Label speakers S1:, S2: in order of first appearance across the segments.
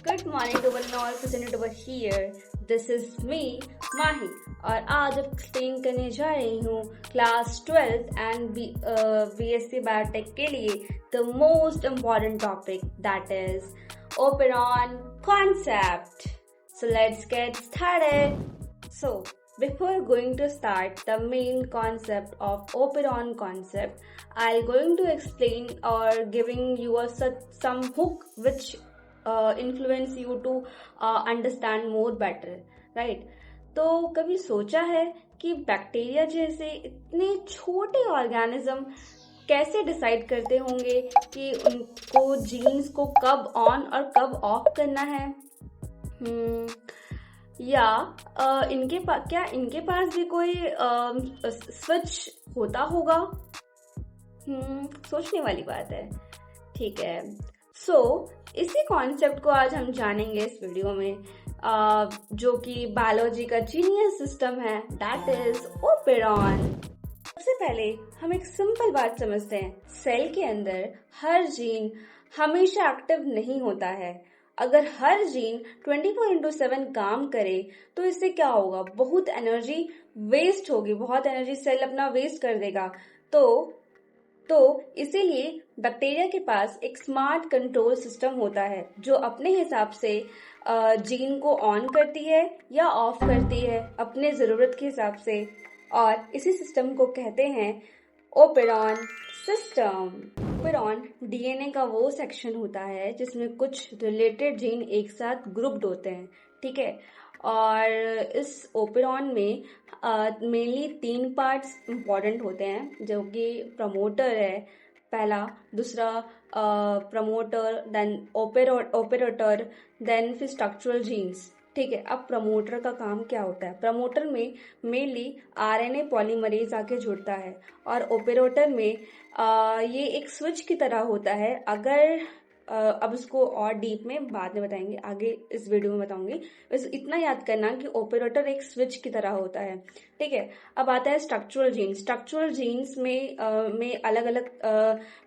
S1: Good morning to one all presented over here. This is me Mahi और आज explain करने जा रही हूँ class 12th and BSc biotech के लिए the most important topic that is operon concept. So let's get started. So before going to start the main concept of operon concept, I'll going to explain or giving you some hook which influence you to understand more better, right? तो कभी सोचा है कि bacteria जैसे इतने छोटे organism कैसे decide करते होंगे कि उनको जीन्स को कब ऑन और कब ऑफ करना है? या इनके पास भी कोई स्विच होता होगा? सोचने वाली बात है। ठीक है, इसी कॉन्सेप्ट को आज हम जानेंगे इस वीडियो में, जो कि बायोलॉजी का जीनियस सिस्टम है, दैट इज ओपेरॉन। सबसे पहले हम एक सिंपल बात समझते हैं। सेल के अंदर हर जीन हमेशा एक्टिव नहीं होता है। अगर हर जीन 24/7 काम करे तो इससे क्या होगा? बहुत एनर्जी वेस्ट होगी, बहुत एनर्जी सेल अपना वेस्ट कर देगा। तो इसीलिए बैक्टीरिया के पास एक स्मार्ट कंट्रोल सिस्टम होता है जो अपने हिसाब से जीन को ऑन करती है या ऑफ करती है अपने जरूरत के हिसाब से, और इसी सिस्टम को कहते हैं ओपेरॉन सिस्टम। ओपेरॉन डीएनए का वो सेक्शन होता है जिसमें कुछ रिलेटेड जीन एक साथ ग्रुप्ड होते हैं, ठीक है। और इस ओपेरॉन में मेनली 3 पार्ट्स इम्पॉर्टेंट होते हैं, जो कि प्रमोटर है पहला, दूसरा प्रमोटर, देन ओपेरेटर, देन फिर स्ट्रक्चरल जीन्स, ठीक है। अब प्रमोटर का काम क्या होता है? प्रमोटर में मेनली आरएनए पॉलीमरेज आके जुड़ता है, और ओपेरेटर में ये एक स्विच की तरह होता है। अगर अब इसको और डीप में बाद में बताएंगे, आगे इस वीडियो में बताऊंगी। बस इतना याद करना कि ओपेरेटर एक स्विच की तरह होता है, ठीक है। अब आता है स्ट्रक्चरल जीन्स। स्ट्रक्चरल जीन्स में अलग अलग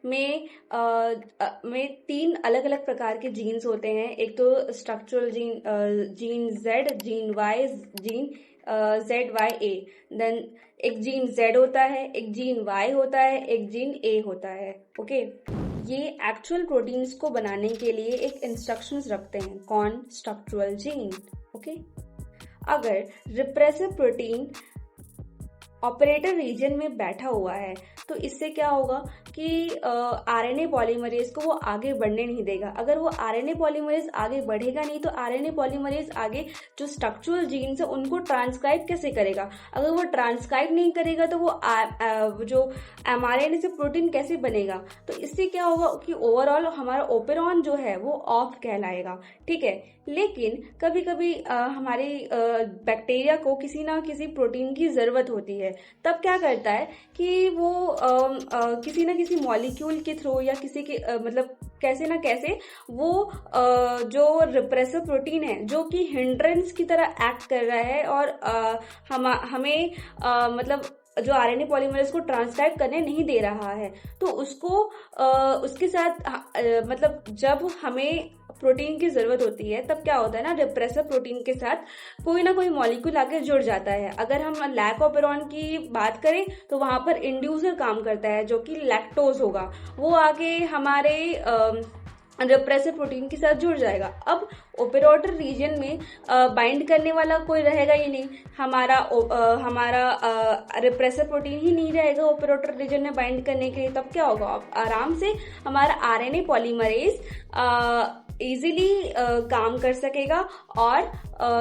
S1: में 3 अलग अलग प्रकार के जीन्स होते हैं। एक तो structural gene Z, gene Y, gene ZYA, then एक जीन Z होता है, एक जीन Y होता है, एक जीन A होता है, ओके। ये एक्चुअल प्रोटीन्स को बनाने के लिए एक इंस्ट्रक्शंस रखते हैं। कौन? Structural gene, okay. अगर रिप्रेसिव प्रोटीन ऑपरेटर रीजन में बैठा हुआ है तो इससे क्या होगा कि आरएनए पॉलीमरेज को वो आगे बढ़ने नहीं देगा। अगर वो आरएनए पॉलीमरेज आगे बढ़ेगा नहीं तो आरएनए पॉलीमरेज आगे जो स्ट्रक्चरल जीन्स है उनको ट्रांसक्राइब कैसे करेगा? अगर वो ट्रांसक्राइब नहीं करेगा तो वो जो एमआरएनए से प्रोटीन कैसे बनेगा? तो इससे क्या होगा कि ओवरऑल हमारा ओपेरॉन जो है वो ऑफ कहलाएगा, ठीक है। लेकिन कभी कभी हमारे बैक्टीरिया को किसी ना किसी प्रोटीन की जरूरत होती है, तब क्या करता है कि वो किसी ना किसी मॉलिक्यूल के थ्रू या किसी के मतलब कैसे ना कैसे वो जो रिप्रेसिव प्रोटीन है जो कि हिंड्रेंस की तरह एक्ट कर रहा है और हमें मतलब जो आरएनए पॉलीमरेज को ट्रांसक्राइब करने नहीं दे रहा है, तो उसके साथ मतलब जब हमें प्रोटीन की जरूरत होती है तब क्या होता है ना, रिप्रेसिव प्रोटीन के साथ कोई ना कोई मॉलिक्यूल आके जुड़ जाता है। अगर हम लैक ओपेरॉन की बात करें तो वहां पर इंड्यूसर काम करता है जो कि लैक्टोज होगा, वो आगे हमारे रिप्रेसिव प्रोटीन के साथ जुड़ जाएगा। अब ओपेरेटर रीजन में बाइंड करने वाला कोई रहेगा ही नहीं, हमारा रिप्रेसिव प्रोटीन ही नहीं रहेगा ओपेरेटर रीजन में बाइंड करने के लिए। तब क्या होगा? आराम से हमारा आरएनए पॉलीमरेज इजीली काम कर सकेगा और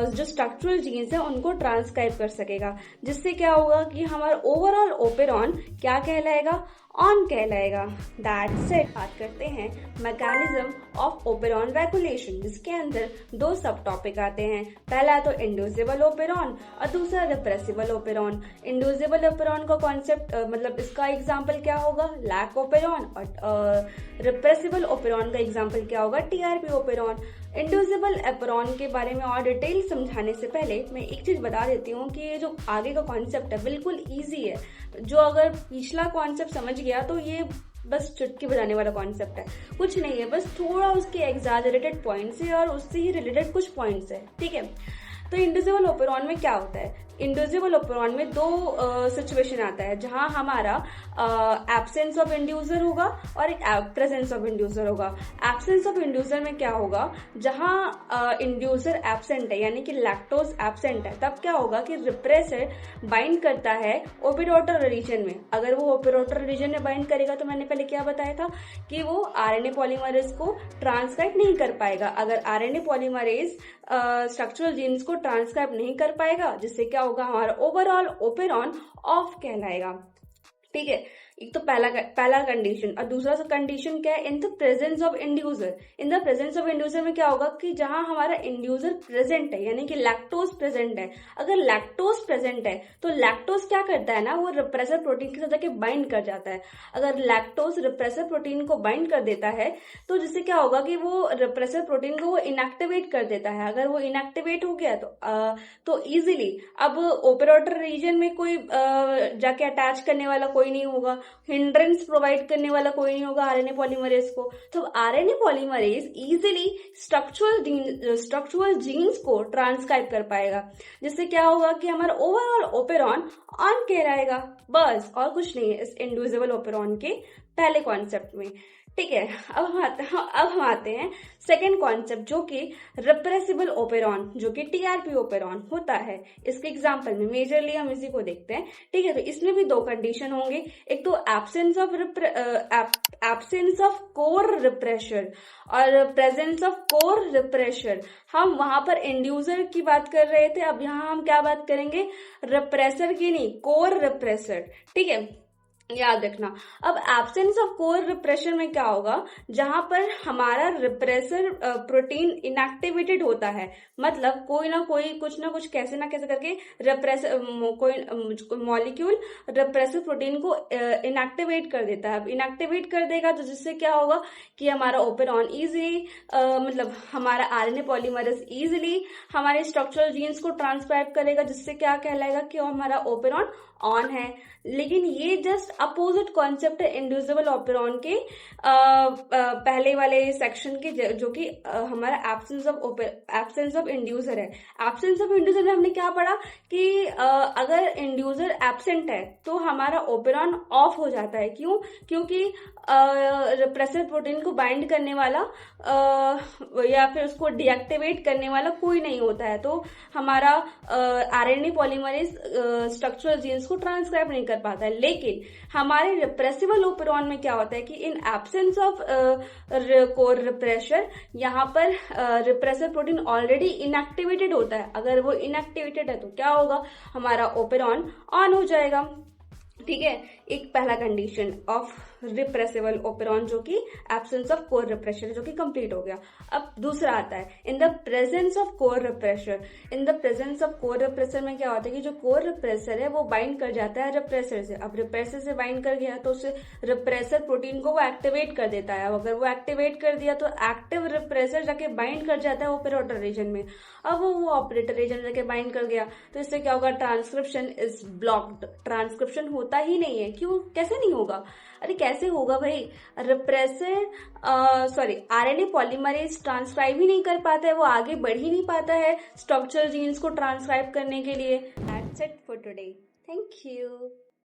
S1: जो स्ट्रक्चरल जीन्स है उनको ट्रांसक्राइब कर सकेगा, जिससे क्या होगा कि हमारा ओवरऑल ओपेरॉन क्या कहलाएगा? ऑन कहलाएगा। That's it. बात करते हैं मैकेनिज्म ऑफ ओपेरॉन रेगुलेशन, जिसके अंदर 2 सब टॉपिक आते हैं। पहला तो इंड्यूसिबल ओपेरॉन और दूसरा रिप्रेसिबल ओपेरॉन। इंड्यूसिबल ओपेरॉन का कॉन्सेप्ट मतलब इसका एग्जांपल क्या होगा? Lac operon. और रिप्रेसिबल ओपेरॉन का एग्जांपल क्या होगा? TRP operon. इंड्यूसिबल ओपेरॉन के बारे में और डिटेल समझाने से पहले मैं एक चीज बता देती हूँ कि ये जो आगे का कॉन्सेप्ट है बिल्कुल इजी है। जो अगर पिछला कॉन्सेप्ट समझ गया तो ये बस चुटकी बजाने वाला कॉन्सेप्ट है, कुछ नहीं है, बस थोड़ा उसके एग्जैजरेटेड पॉइंट्स है और उससे ही रिलेटेड कुछ पॉइंट्स है, ठीक है। तो इंड्यूसिबल ओपेरॉन में क्या होता है, इंड्यूसिबल ओपेरॉन में दो सिचुएशन आता है जहां हमारा एब्सेंस ऑफ इंड्यूसर होगा और एक प्रेजेंस ऑफ इंड्यूसर होगा। एब्सेंस ऑफ इंड्यूसर में क्या होगा, जहां इंड्यूसर एब्सेंट है यानी कि लैक्टोज एब्सेंट है, तब क्या होगा कि रिप्रेसर बाइंड करता है ओपिडोटल रीजन में। अगर वो ओपिडोटल रीजन में बाइंड करेगा तो मैंने पहले क्या बताया था कि वो आरएनए पॉलीमरेज को ट्रांसक्राइब नहीं कर पाएगा। अगर आरएनए पॉलीमरेज स्ट्रक्चरल जीन्स को ट्रांसक्राइब नहीं कर पाएगा, जिससे क्या होगा, हमारा ओवरऑल ओपेरॉन ऑफ कहलाएगा, ठीक है। एक तो पहला कंडीशन, और दूसरा कंडीशन क्या है, in the presence of inducer. In the presence of inducer में क्या होगा कि जहां हमारा इंड्यूसर प्रेजेंट है यानी कि लैक्टोज प्रेजेंट है। अगर लैक्टोज प्रेजेंट है तो लैक्टोज क्या करता है ना, वो रिप्रेसर प्रोटीन के साथ जाके बाइंड कर जाता है। अगर लैक्टोज रिप्रेसर प्रोटीन को बाइंड कर देता है तो जिससे क्या होगा कि वो रिप्रेसर प्रोटीन को वो इनएक्टिवेट कर देता है। अगर वो इनएक्टिवेट हो गया तो इजीली अब ओपेरोटर रीजन में कोई जाके अटैच करने वाला कोई नहीं होगा, हिंड्रेंस प्रोवाइड करने वाला कोई नहीं होगा आरएनए पॉलीमरेज को। तो RNA polymerase easily structural genes को ट्रांसक्राइब कर पाएगा, जिससे क्या होगा कि हमारा ओवरऑल ओपेरॉन ऑन कहलाएगा, बस और कुछ नहीं है इस इंड्यूसिबल ओपेरॉन के पहले कॉन्सेप्ट में, ठीक है। अब हम आते हैं सेकेंड कॉन्सेप्ट जो कि रिप्रेसिबल ओपेरॉन, जो कि टीआरपी ओपेरॉन होता है। इसके एग्जांपल में मेजरली हम इसी को देखते हैं, ठीक है। तो इसमें भी दो कंडीशन होंगे, एक तो एब्सेंस ऑफ कोर रिप्रेशर और प्रेजेंस ऑफ कोर रिप्रेशर। हम वहां पर इंड्यूसर की बात कर रहे थे, अब यहाँ हम क्या बात करेंगे, रिप्रेसर की नहीं, कोर रिप्रेसर, ठीक है, याद रखना। अब एब्सेंस ऑफ कोर रिप्रेशन में क्या होगा, जहां पर हमारा रिप्रेसर प्रोटीन इनएक्टिवेटेड होता है, मतलब कोई ना कोई कुछ ना कुछ कैसे ना कैसे करके रिप्रेसर कोई मॉलिक्यूल रिप्रेसर प्रोटीन को इनएक्टिवेट कर देता है। अब इनएक्टिवेट कर देगा तो जिससे क्या होगा कि हमारा ओपेरॉन इजीली मतलब हमारा आरएनए पॉलीमरेज इजीली हमारे स्ट्रक्चरल जीन्स को ट्रांसक्राइब करेगा, जिससे क्या कहलाएगा कि हमारा ओपेरॉन ऑन है। लेकिन ये जस्ट अपोजिट कॉन्सेप्ट है इंड्यूसिबल ओपेरॉन के पहले वाले सेक्शन के, जो कि हमारा एब्सेंस ऑफ इंड्यूसर है। एब्सेंस ऑफ इंड्यूसर में हमने क्या पढ़ा कि अगर इंड्यूसर एब्सेंट है तो हमारा ओपेरॉन ऑफ हो जाता है। क्यों? क्योंकि रिप्रेसर प्रोटीन को बाइंड करने वाला या फिर उसको डीएक्टिवेट करने वाला कोई नहीं होता है, तो हमारा आरएनए पॉलीमरेज स्ट्रक्चरल जीन्स को ट्रांसक्राइब नहीं कर पाता है। लेकिन हमारे रिप्रेसिबल ओपेरॉन में क्या होता है कि in absence of core refresher, यहाँ पर रिप्रेसर प्रोटीन ऑलरेडी इनएक्टिवेटेड होता है। अगर वो इनएक्टिवेटेड है तो क्या होगा, हमारा ओपेरॉन ऑन हो जाएगा, ठीक है। एक पहला कंडीशन ऑफ रिप्रेसिबल ओपेरॉन जो कि एब्सेंस ऑफ कोर रिप्रेशर, जो कि कंप्लीट हो गया। अब दूसरा आता है in the presence of core refresher. In the presence of core refresher में क्या होता है कि जो कोर रिप्रेसर है वो बाइंड कर जाता है रिप्रेसर से। अब रिप्रेसर से बाइंड कर गया तो उसे रिप्रेसर प्रोटीन को वो एक्टिवेट कर देता है। अब अगर वो एक्टिवेट कर दिया तो एक्टिव रिप्रेसर जाके बाइंड कर जाता है ओपेरोटर रीजन में। अब वो ऑपरेटर रीजन जाके बाइंड कर गया तो इससे क्या होगा, ट्रांसक्रिप्शन इज ब्लॉक्ड। ट्रांसक्रिप्शन होता ही नहीं है। क्यों? कैसे नहीं होगा? अरे कैसे होगा भाई, आरएनए पॉलीमरेज ट्रांसक्राइब ही नहीं कर पाता है, वो आगे बढ़ ही नहीं पाता है स्ट्रक्चरल जीन्स को ट्रांसक्राइब करने के लिए। That's it for today, thank you.